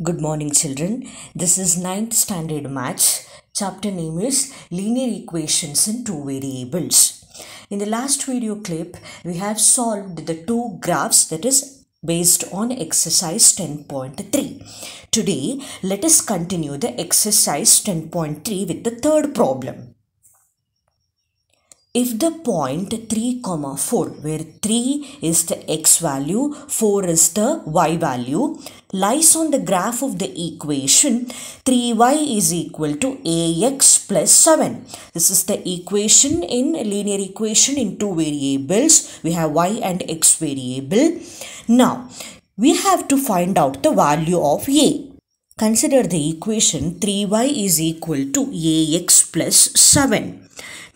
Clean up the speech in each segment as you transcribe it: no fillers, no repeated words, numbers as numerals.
Good morning, children. This is 9th standard maths. Chapter name is linear equations in two variables. In the last video clip, we have solved the two graphs that is based on exercise 10.3. Today, let us continue the exercise 10.3 with the third problem. If the point 3, 4, where 3 is the x value, 4 is the y value, lies on the graph of the equation 3y is equal to ax plus 7. This is the equation in linear equation in two variables. We have y and x variable. Now, we have to find out the value of a. Consider the equation 3y is equal to ax plus 7.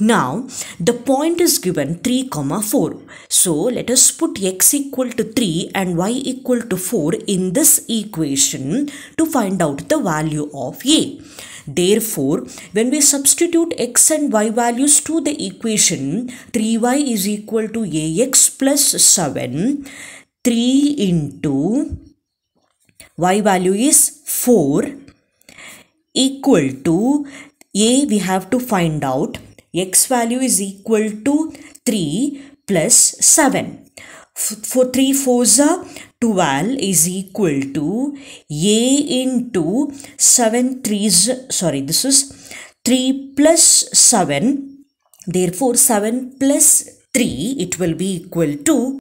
Now, the point is given 3, 4. So, let us put x equal to 3 and y equal to 4 in this equation to find out the value of a. Therefore, when we substitute x and y values to the equation 3y is equal to ax plus 7, 3 into y value is 4 equal to a, we have to find out x value is equal to 3 plus 7. For 3 4s are 12 is equal to a into 7 3s, sorry, this is 3 plus 7. Therefore, 7 plus 3, it will be equal to,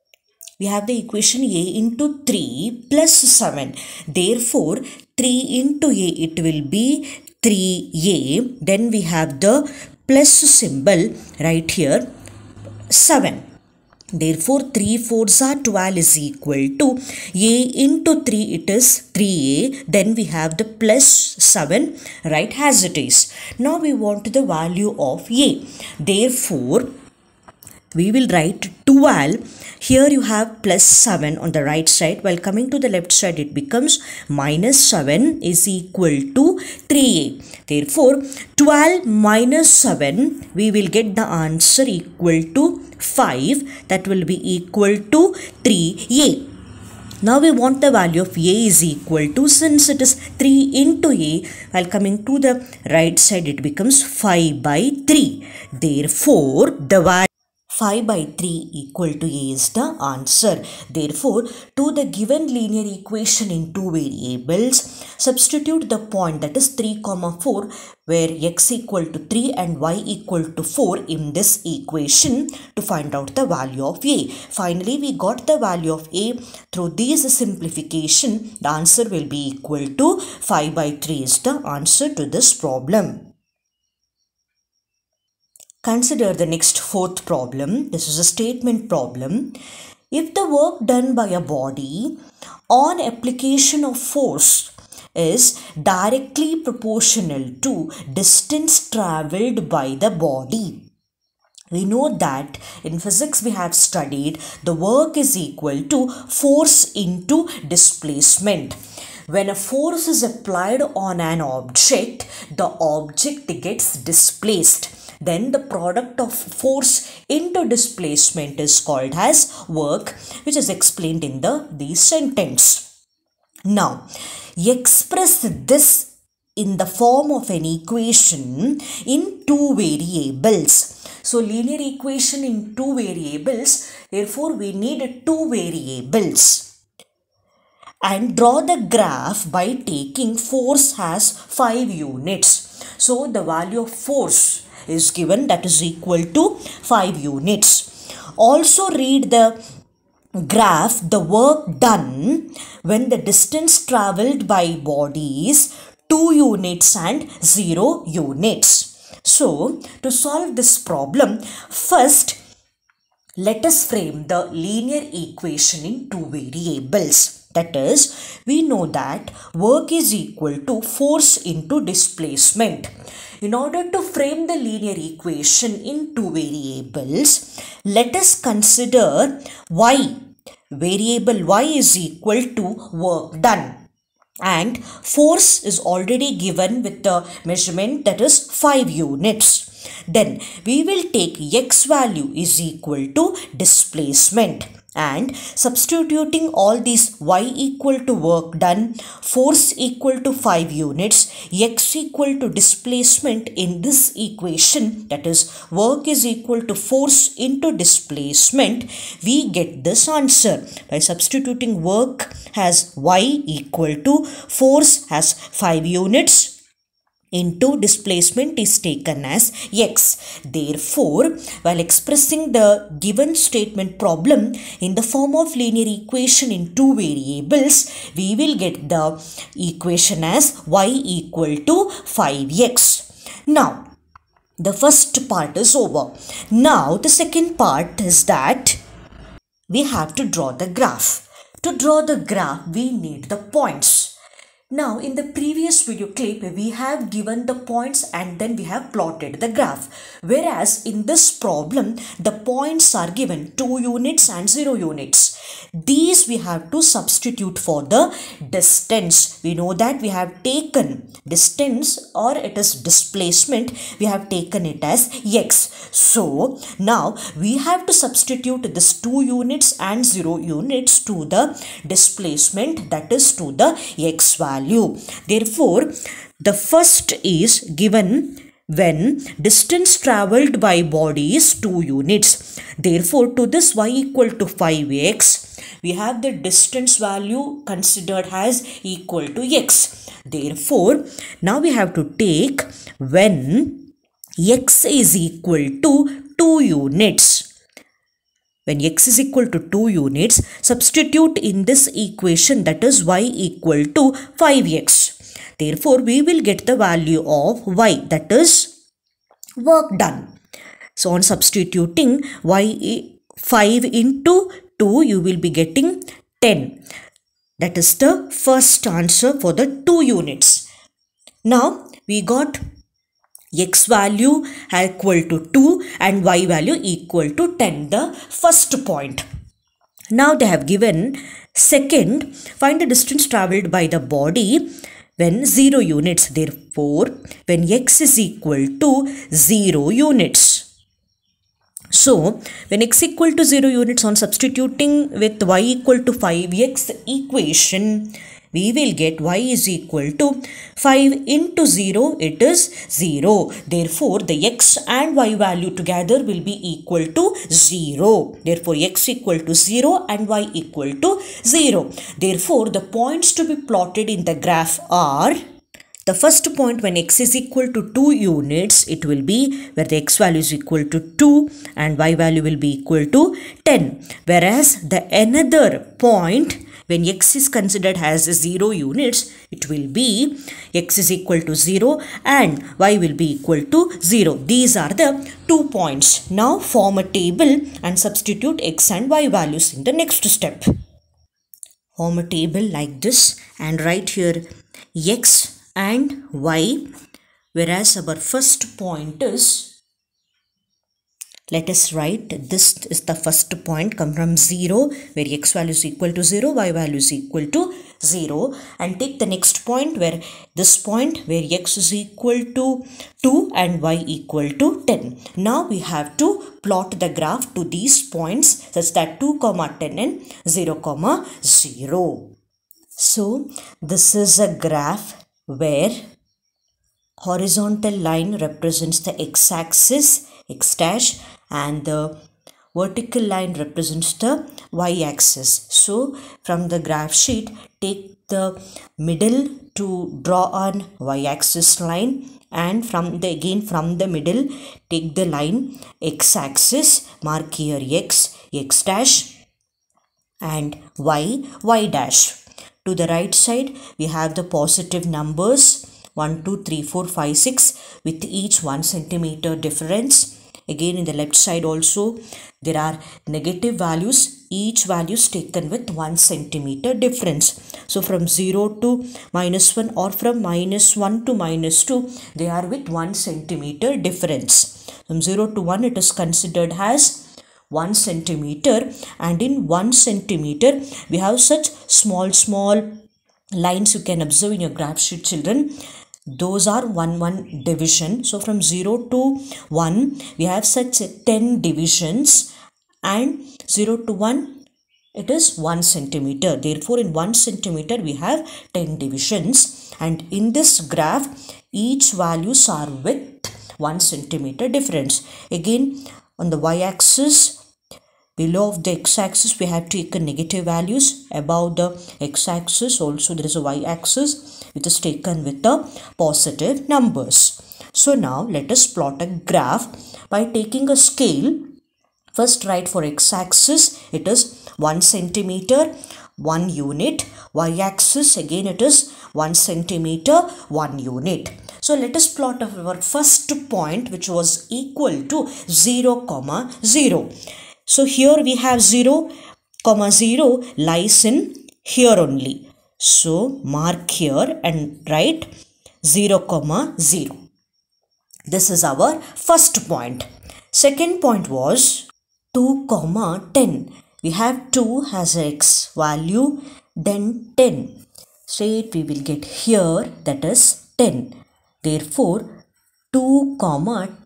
we have the equation a into 3 plus 7. Therefore, 3 into a, it will be 3a. Then we have the plus symbol right here, 7. Therefore, 3 4s are 12 is equal to a into 3, it is 3a. Then we have the plus 7 right as it is. Now we want the value of a. Therefore, we will write 12. Here you have plus 7 on the right side. While coming to the left side, it becomes minus 7 is equal to 3a. Therefore, 12 minus 7, we will get the answer equal to 5. That will be equal to 3a. Now we want the value of a is equal to, since it is 3 into a, while coming to the right side, it becomes 5 by 3. Therefore, the value 5 by 3 equal to a is the answer. Therefore, to the given linear equation in two variables, substitute the point that is 3, 4, where x equal to 3 and y equal to 4 in this equation to find out the value of a. Finally, we got the value of a. Through this simplification, the answer will be equal to 5 by 3 is the answer to this problem. Consider the next fourth problem. This is a statement problem. If the work done by a body on application of force is directly proportional to distance travelled by the body. We know that in physics we have studied the work is equal to force into displacement. When a force is applied on an object, the object gets displaced. Then the product of force into displacement is called as work, which is explained in this sentence. Now, express this in the form of an equation in two variables. So, linear equation in two variables, therefore we need two variables. And draw the graph by taking force as 5 units. So, the value of force is given, that is equal to 5 units. Also read the graph, the work done when the distance travelled by bodies 2 units and 0 units. So, to solve this problem, first let us frame the linear equation in two variables. That is, we know that work is equal to force into displacement. In order to frame the linear equation in two variables, let us consider y. Variable y is equal to work done. And force is already given with the measurement, that is 5 units. Then we will take x value is equal to displacement. and substituting all these y equal to work done, force equal to 5 units, x equal to displacement in this equation, that is work is equal to force into displacement, we get this answer. By substituting work as y equal to force as 5 units into displacement is taken as x. Therefore, while expressing the given statement problem in the form of linear equation in two variables, we will get the equation as y equal to 5x. Now, the first part is over. Now, the second part is that we have to draw the graph. To draw the graph, we need the points. Now, in the previous video clip, we have given the points and then we have plotted the graph. Whereas in this problem, the points are given 2 units and 0 units. These we have to substitute for the distance. We know that we have taken distance, or it is displacement, we have taken it as x. So, now we have to substitute this 2 units and 0 units to the displacement, that is to the x value. Therefore, the first is given when distance travelled by body is 2 units. Therefore, to this y equal to 5x, we have the distance value considered as equal to x. Therefore, now we have to take when x is equal to 2 units. When x is equal to 2 units, substitute in this equation, that is y equal to 5x. Therefore, we will get the value of y, that is work done. So, on substituting y 5 into 2, you will be getting 10. That is the first answer for the 2 units. Now, we got x value equal to 2 and y value equal to 10, the first point. Now they have given second, find the distance travelled by the body when 0 units. Therefore, when x is equal to 0 units. So, when x equal to 0 units, on substituting with y equal to 5x equation, we will get y is equal to 5 into 0, it is 0. Therefore, the x and y value together will be equal to 0. Therefore, x equal to 0 and y equal to 0. Therefore, the points to be plotted in the graph are, the first point when x is equal to 2 units, it will be where the x value is equal to 2 and y value will be equal to 10. Whereas the another point when x is considered as 0 units, it will be x is equal to 0 and y will be equal to 0. These are the 2 points. Now form a table and substitute x and y values in the next step. Form a table like this and write here x and y, whereas our first point is, let us write this is the first point, come from 0 where x value is equal to 0, y value is equal to 0, and take the next point where this point where x is equal to 2 and y equal to 10. Now we have to plot the graph to these points such that 2, 10 and 0, 0. So this is a graph where horizontal line represents the x-axis, x dash, and the vertical line represents the y-axis. So from the graph sheet, take the middle to draw on y-axis line, and from the middle take the line x-axis, mark here x, x dash, and y, y dash. To the right side, we have the positive numbers 1, 2, 3, 4, 5, 6 with each 1 centimeter difference. Again, in the left side also, there are negative values, each value is taken with 1 centimeter difference. So, from 0 to -1 or from -1 to -2, they are with 1 centimeter difference. From 0 to 1, it is considered as 1 centimeter, and in 1 centimeter we have such small lines you can observe in your graph sheet, children. Those are 1 division. So from 0 to 1 we have such 10 divisions, and 0 to 1 It is 1 centimeter. Therefore, in 1 centimeter, we have 10 divisions. And in this graph, each values are with 1 centimeter difference. Again, on the y-axis, below of the x-axis, we have taken negative values. Above the x-axis, also there is a y-axis, which is taken with the positive numbers. So now, let us plot a graph by taking a scale. First, write for x-axis, it is 1 centimeter, 1 unit. Y-axis, again it is 1 centimeter, 1 unit. So let us plot our first point, which was equal to 0, 0. So here we have 0, 0 lies in here only. So mark here and write 0, 0. This is our first point. Second point was 2, 10. We have 2 as x value, then 10. Straight we will get here, that is 10. Therefore, 2,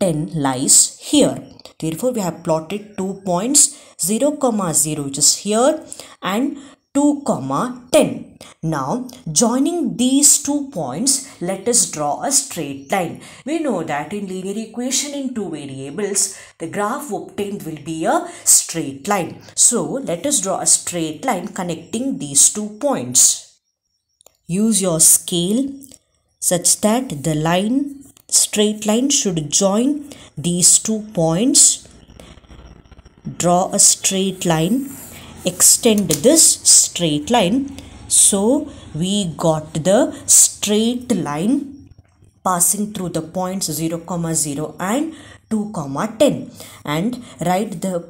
10 lies here. Therefore, we have plotted 2 points, 0, 0 which is here and 2, 10. Now, joining these 2 points, let us draw a straight line. We know that in linear equation in 2 variables, the graph obtained will be a straight line. So, let us draw a straight line connecting these 2 points. Use your scale such that the straight line should join these 2 points. Draw a straight line. Extend this straight line. So we got the straight line passing through the points 0, 0 and 2, 10, and write the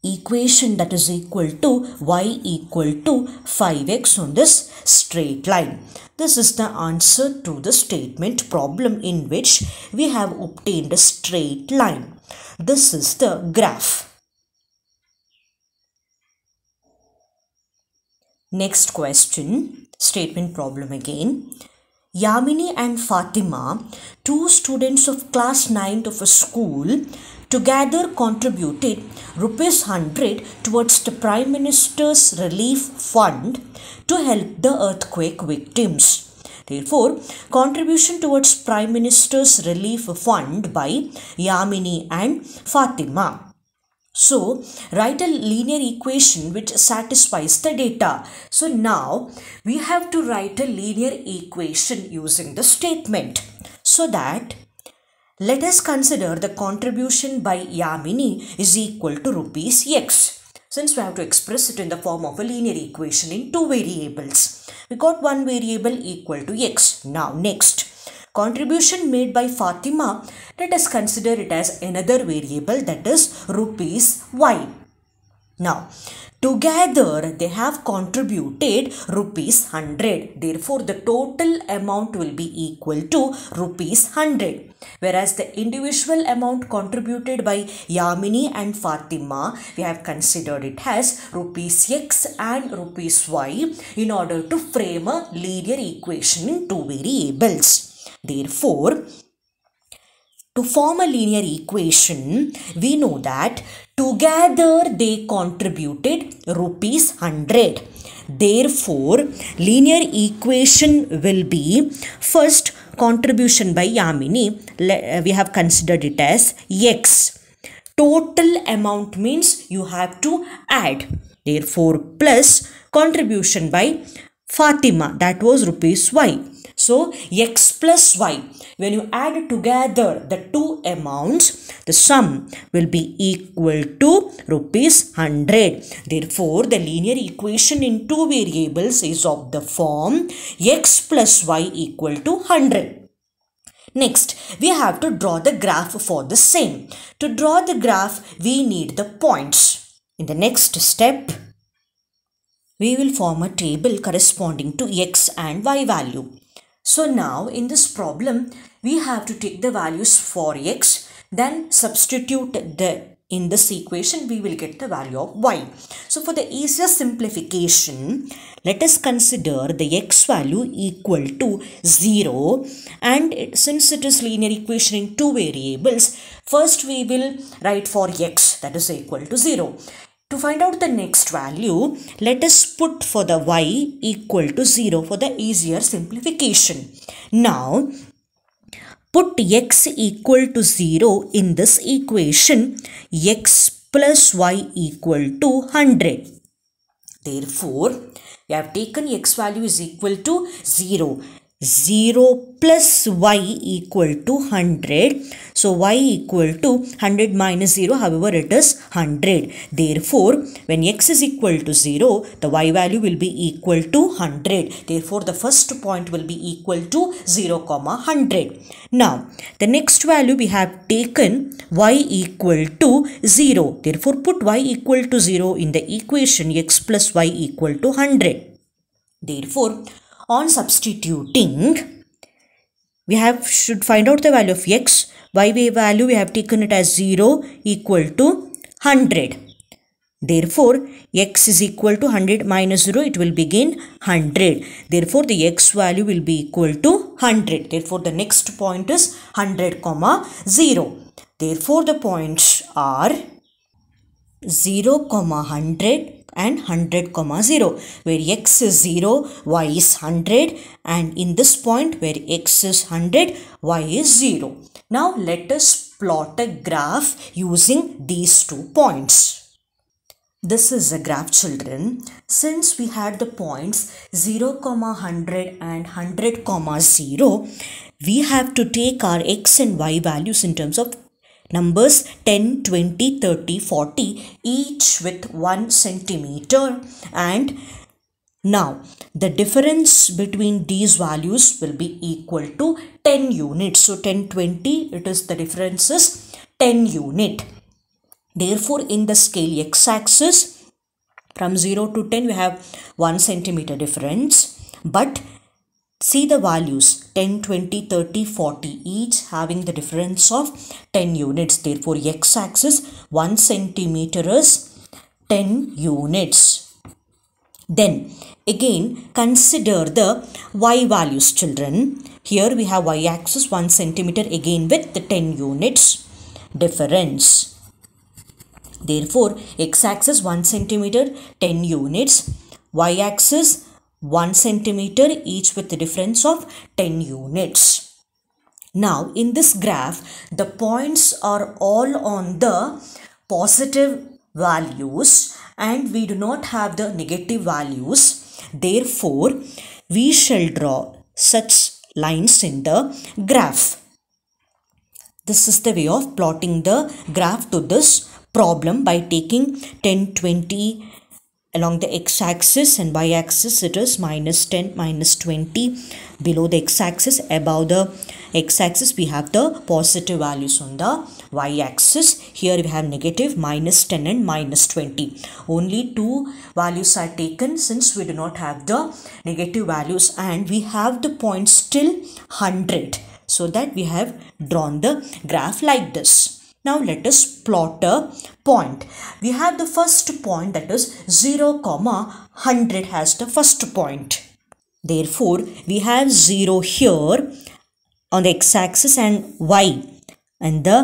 equation that is equal to y equal to 5x on this straight line. This is the answer to the statement problem in which we have obtained a straight line. This is the graph. Next question, statement problem again. Yamini and Fatima, 2 students of class 9th of a school, together contributed ₹100 towards the Prime Minister's Relief Fund to help the earthquake victims. Therefore, contribution towards Prime Minister's Relief Fund by Yamini and Fatima. So, write a linear equation which satisfies the data. So, now we have to write a linear equation using the statement. So that, let us consider the contribution by Yamini is equal to ₹x. Since we have to express it in the form of a linear equation in 2 variables. We got one variable equal to x. Now, next. Contribution made by Fatima, let us consider it as another variable, that is ₹y. Now, together they have contributed ₹100. Therefore, the total amount will be equal to ₹100. Whereas the individual amount contributed by Yamini and Fatima, we have considered it as ₹x and ₹y in order to frame a linear equation in 2 variables. Therefore, to form a linear equation, we know that together they contributed ₹100. Therefore, linear equation will be first contribution by Yamini. We have considered it as x. Total amount means you have to add. Therefore, plus contribution by Fatima, that was ₹y. So, x plus y. When you add together the 2 amounts, the sum will be equal to ₹100. Therefore, the linear equation in 2 variables is of the form x plus y equal to 100. Next, we have to draw the graph for the same. To draw the graph, we need the points. In the next step, we will form a table corresponding to x and y value. So now in this problem, we have to take the values for x, then substitute in this equation, we will get the value of y. So for the easier simplification, let us consider the x value equal to 0, and since it is linear equation in 2 variables, first we will write for x, that is equal to 0. To find out the next value, let us put for the y equal to 0 for the easier simplification. Now, put x equal to 0 in this equation, x plus y equal to 100. Therefore, we have taken x value is equal to 0. 0 plus y equal to 100. So, y equal to 100 minus 0, however, it is 100. Therefore, when x is equal to 0, the y value will be equal to 100. Therefore, the first point will be equal to 0, 100. Now, the next value we have taken y equal to 0. Therefore, put y equal to 0 in the equation x plus y equal to 100. Therefore, on substituting, we should find out the value of x. Y value we have taken it as 0 equal to 100. Therefore, x is equal to 100 minus 0, it will begin 100. Therefore, the x value will be equal to 100. Therefore, the next point is 100, 0. Therefore, the points are 0, 100 and 100, 0, where x is 0, y is 100, and in this point where x is 100, y is 0. Now let us plot a graph using these 2 points. This is a graph, children. Since we had the points 0, 100 and 100, 0, we have to take our x and y values in terms of numbers 10, 20, 30, 40, each with 1 centimeter, and now the difference between these values will be equal to 10 units. So 10, 20, it is the difference is 10 unit. Therefore, in the scale x-axis, from 0 to 10 we have 1 centimeter difference, but see the values 10, 20, 30, 40 each having the difference of 10 units. Therefore, x-axis 1 centimeter is 10 units. Then again consider the y values, children. Here we have y-axis 1 centimeter again with the 10 units difference. Therefore, x-axis 1 centimeter 10 units, y-axis 1 centimeter each with the difference of 10 units. Now, in this graph, the points are all on the positive values and we do not have the negative values. Therefore, we shall draw such lines in the graph. This is the way of plotting the graph to this problem by taking 10, 20 along the x-axis and y-axis it is minus 10, minus 20. Below the x-axis, above the x-axis we have the positive values on the y-axis. Here we have negative, minus 10 and minus 20. Only 2 values are taken since we do not have the negative values and we have the point still 100. So that we have drawn the graph like this. Now let us plot a point. We have the first point that is 0, 100 has the first point. Therefore, we have 0 here on the x-axis and y and the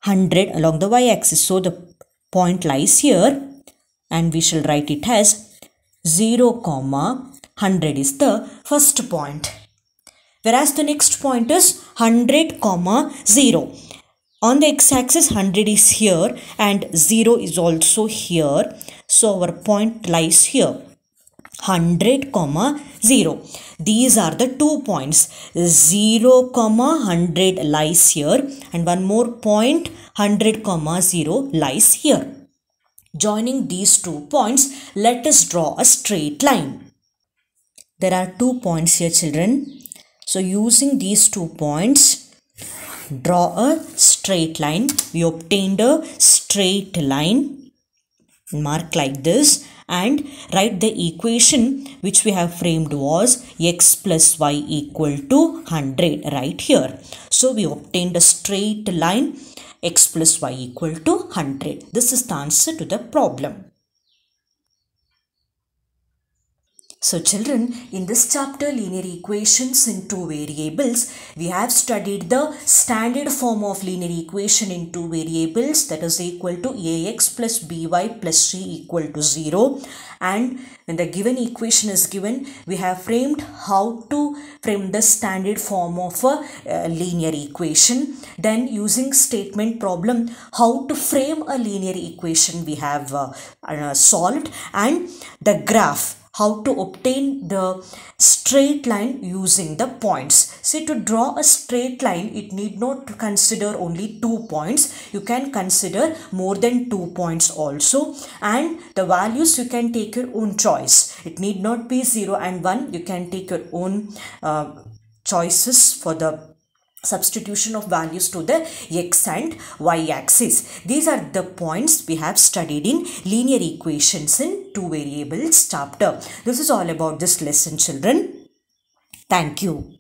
100 along the y-axis. So the point lies here and we shall write it as 0, 100 is the first point. Whereas the next point is 100, 0. On the x-axis 100 is here and 0 is also here. So our point lies here. 100, 0. These are the 2 points. 0, 100 lies here and one more point 100, 0 lies here. Joining these 2 points, let us draw a straight line. There are 2 points here, children. So using these 2 points, draw a straight line. We obtained a straight line. Mark like this and write the equation which we have framed was x plus y equal to 100 right here. So we obtained a straight line x plus y equal to 100. This is the answer to the problem. So children, in this chapter linear equations in two variables, we have studied the standard form of linear equation in two variables, that is equal to ax plus by plus c equal to 0. And when the given equation is given, we have framed how to frame the standard form of a linear equation. Then using statement problem, how to frame a linear equation we have solved, and the graph, how to obtain the straight line using the points. See, to draw a straight line, it need not consider only 2 points. You can consider more than 2 points also. And the values you can take your own choice. It need not be 0 and 1. You can take your own choices for the substitution of values to the x and y axis. These are the points we have studied in linear equations in two variables chapter. This is all about this lesson, children. Thank you.